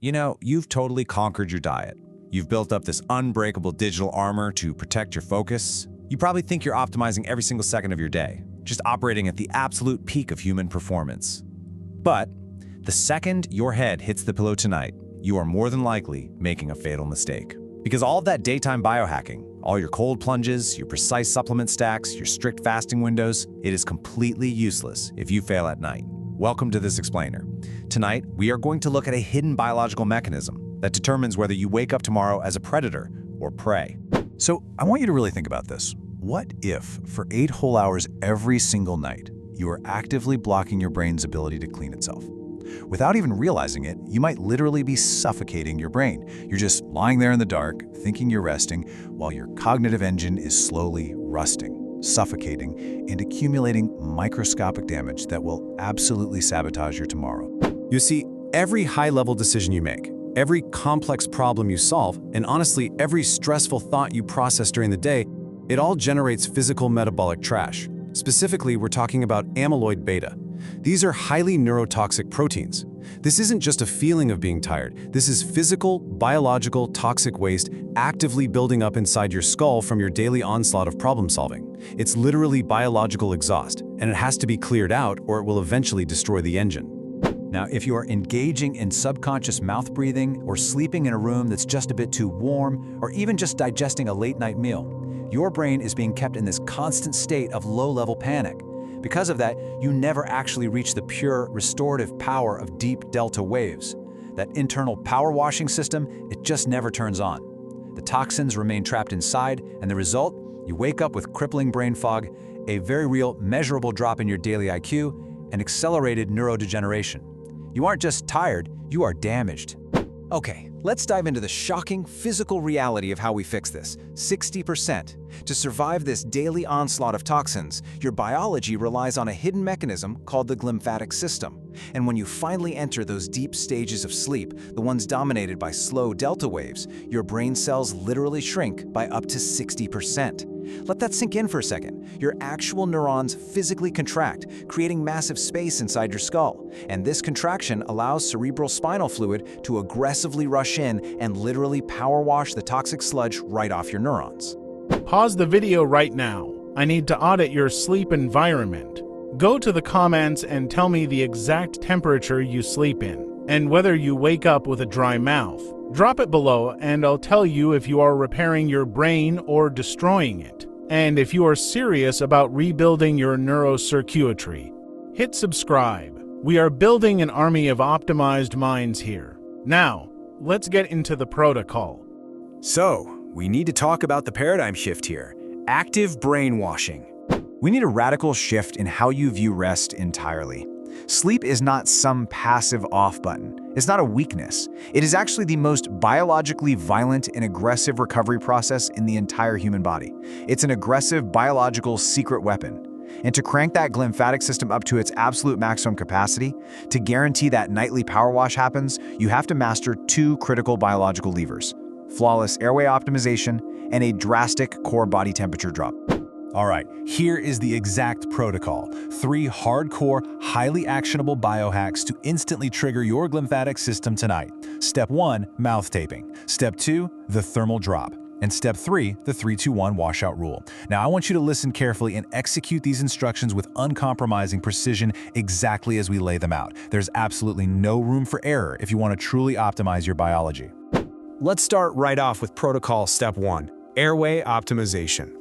You know, you've totally conquered your diet. You've built up this unbreakable digital armor to protect your focus. You probably think you're optimizing every single second of your day, just operating at the absolute peak of human performance. But the second your head hits the pillow tonight, you are more than likely making a fatal mistake. Because all of that daytime biohacking, all your cold plunges, your precise supplement stacks, your strict fasting windows, it is completely useless if you fail at night. Welcome to this explainer. Tonight, we are going to look at a hidden biological mechanism that determines whether you wake up tomorrow as a predator or prey. So I want you to really think about this. What if, for 8 whole hours every single night, you are actively blocking your brain's ability to clean itself? Without even realizing it, you might literally be suffocating your brain. You're just lying there in the dark, thinking you're resting, while your cognitive engine is slowly rusting, suffocating, and accumulating microscopic damage that will absolutely sabotage your tomorrow. You see, every high-level decision you make, every complex problem you solve, and honestly, every stressful thought you process during the day, it all generates physical metabolic trash. Specifically, we're talking about amyloid-beta. These are highly neurotoxic proteins. This isn't just a feeling of being tired. This is physical, biological, toxic waste actively building up inside your skull from your daily onslaught of problem solving. It's literally biological exhaust, and it has to be cleared out or it will eventually destroy the engine. Now, if you are engaging in subconscious mouth breathing or sleeping in a room that's just a bit too warm, or even just digesting a late-night meal, your brain is being kept in this constant state of low-level panic. Because of that, you never actually reach the pure, restorative power of deep delta waves. That internal power washing system, it just never turns on. The toxins remain trapped inside, and the result? You wake up with crippling brain fog, a very real, measurable drop in your daily IQ, and accelerated neurodegeneration. You aren't just tired, you are damaged. Okay, let's dive into the shocking physical reality of how we fix this. 60%. To survive this daily onslaught of toxins, your biology relies on a hidden mechanism called the glymphatic system. And when you finally enter those deep stages of sleep, the ones dominated by slow delta waves, your brain cells literally shrink by up to 60%. Let that sink in for a second. Your actual neurons physically contract, creating massive space inside your skull. And this contraction allows cerebral spinal fluid to aggressively rush in and literally power wash the toxic sludge right off your neurons. Pause the video right now. I need to audit your sleep environment. Go to the comments and tell me the exact temperature you sleep in, and whether you wake up with a dry mouth. Drop it below and I'll tell you if you are repairing your brain or destroying it, and if you are serious about rebuilding your neurocircuitry. Hit subscribe. We are building an army of optimized minds here. Now, let's get into the protocol. So, we need to talk about the paradigm shift here. Active brainwashing. We need a radical shift in how you view rest entirely. Sleep is not some passive off button. It's not a weakness. It is actually the most biologically violent and aggressive recovery process in the entire human body. It's an aggressive biological secret weapon. And to crank that glymphatic system up to its absolute maximum capacity, to guarantee that nightly power wash happens, you have to master 2 critical biological levers: flawless airway optimization and a drastic core body temperature drop. All right, here is the exact protocol. 3 hardcore, highly actionable biohacks to instantly trigger your glymphatic system tonight. Step 1, mouth taping. Step 2, the thermal drop. And step 3, the 3-2-1 washout rule. Now, I want you to listen carefully and execute these instructions with uncompromising precision exactly as we lay them out. There's absolutely no room for error if you want to truly optimize your biology. Let's start right off with protocol step 1, airway optimization.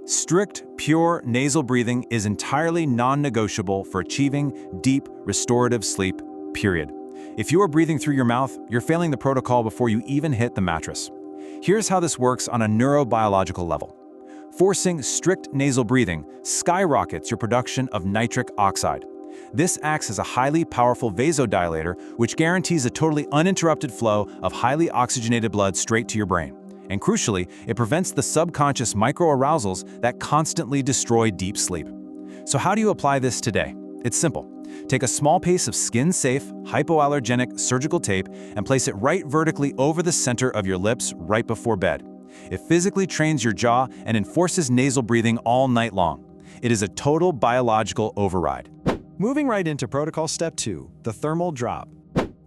Strict, pure nasal breathing is entirely non-negotiable for achieving deep, restorative sleep, period. If you are breathing through your mouth, you're failing the protocol before you even hit the mattress. Here's how this works on a neurobiological level. Forcing strict nasal breathing skyrockets your production of nitric oxide. This acts as a highly powerful vasodilator, which guarantees a totally uninterrupted flow of highly oxygenated blood straight to your brain. And crucially, it prevents the subconscious microarousals that constantly destroy deep sleep. So how do you apply this today? It's simple. Take a small piece of skin-safe, hypoallergenic surgical tape and place it right vertically over the center of your lips right before bed. It physically trains your jaw and enforces nasal breathing all night long. It is a total biological override. Moving right into protocol step 2, the thermal drop.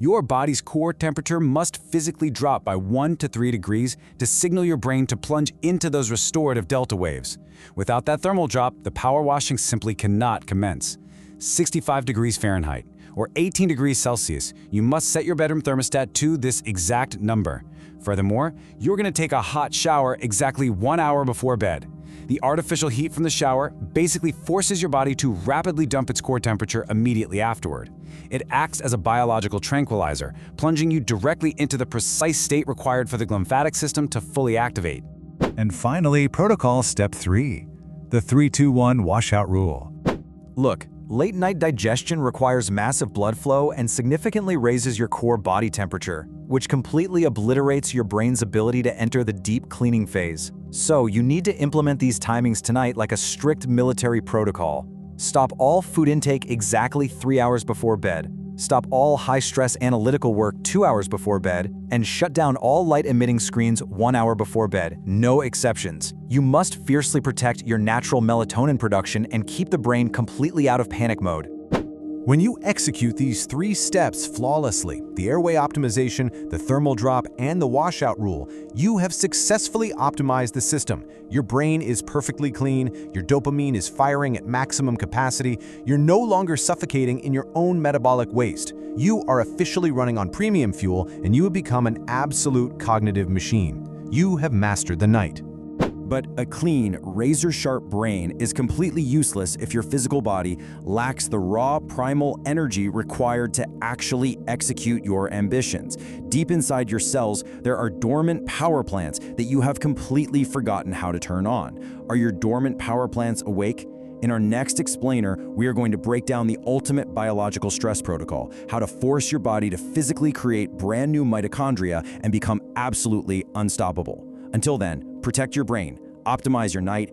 Your body's core temperature must physically drop by 1 to 3 degrees to signal your brain to plunge into those restorative delta waves. Without that thermal drop, the power washing simply cannot commence. 65 degrees Fahrenheit, or 18 degrees Celsius, you must set your bedroom thermostat to this exact number. Furthermore, you're going to take a hot shower exactly 1 hour before bed. The artificial heat from the shower basically forces your body to rapidly dump its core temperature immediately afterward. It acts as a biological tranquilizer, plunging you directly into the precise state required for the glymphatic system to fully activate. And finally, protocol step 3, the 3-2-1 washout rule. Look, late-night digestion requires massive blood flow and significantly raises your core body temperature, which completely obliterates your brain's ability to enter the deep cleaning phase. So you need to implement these timings tonight like a strict military protocol. Stop all food intake exactly 3 hours before bed. Stop all high-stress analytical work 2 hours before bed, and shut down all light-emitting screens 1 hour before bed, no exceptions. You must fiercely protect your natural melatonin production and keep the brain completely out of panic mode. When you execute these 3 steps flawlessly, the airway optimization, the thermal drop, and the washout rule, you have successfully optimized the system. Your brain is perfectly clean, your dopamine is firing at maximum capacity, you're no longer suffocating in your own metabolic waste. You are officially running on premium fuel, and you have become an absolute cognitive machine. You have mastered the night. But a clean, razor-sharp brain is completely useless if your physical body lacks the raw primal energy required to actually execute your ambitions. Deep inside your cells, there are dormant power plants that you have completely forgotten how to turn on. Are your dormant power plants awake? In our next explainer, we are going to break down the ultimate biological stress protocol, how to force your body to physically create brand new mitochondria and become absolutely unstoppable. Until then, protect your brain, optimize your night,